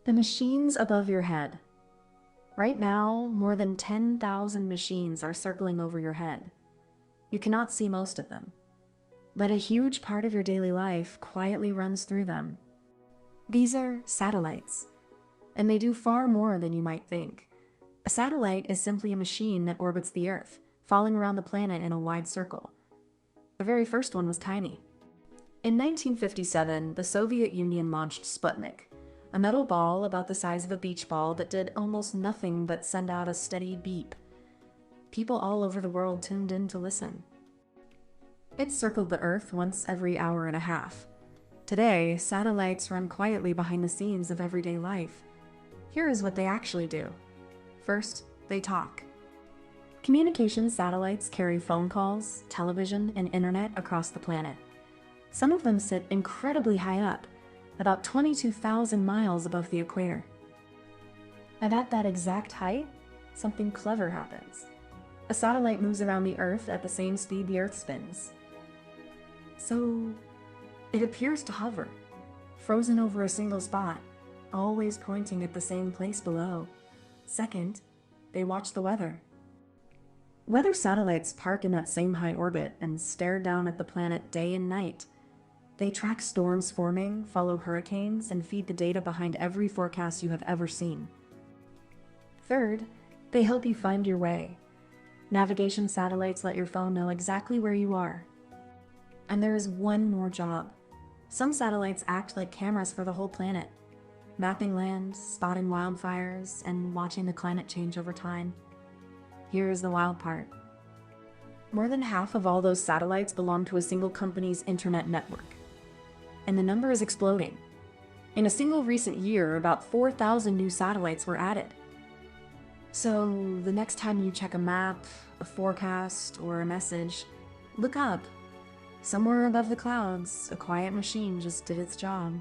The machines above your head. Right now, more than 10,000 machines are circling over your head. You cannot see most of them, but a huge part of your daily life quietly runs through them. These are satellites, and they do far more than you might think. A satellite is simply a machine that orbits the Earth, falling around the planet in a wide circle. The very first one was tiny. In 1957, the Soviet Union launched Sputnik, a metal ball about the size of a beach ball that did almost nothing but send out a steady beep. People all over the world tuned in to listen. It circled the Earth once every hour and a half. Today, satellites run quietly behind the scenes of everyday life. Here is what they actually do. First, they talk. Communication satellites carry phone calls, television, and internet across the planet. Some of them sit incredibly high up, about 22,000 miles above the equator. And at that exact height, something clever happens. A satellite moves around the Earth at the same speed the Earth spins. So, it appears to hover, frozen over a single spot, always pointing at the same place below. Second, they watch the weather. Weather satellites park in that same high orbit and stare down at the planet day and night. They track storms forming, follow hurricanes, and feed the data behind every forecast you have ever seen. Third, they help you find your way. Navigation satellites let your phone know exactly where you are. And there is one more job. Some satellites act like cameras for the whole planet, mapping land, spotting wildfires, and watching the climate change over time. Here is the wild part. More than half of all those satellites belong to a single company's internet network. And the number is exploding. In a single recent year, about 4,000 new satellites were added. So the next time you check a map, a forecast, or a message, look up. Somewhere above the clouds, a quiet machine just did its job.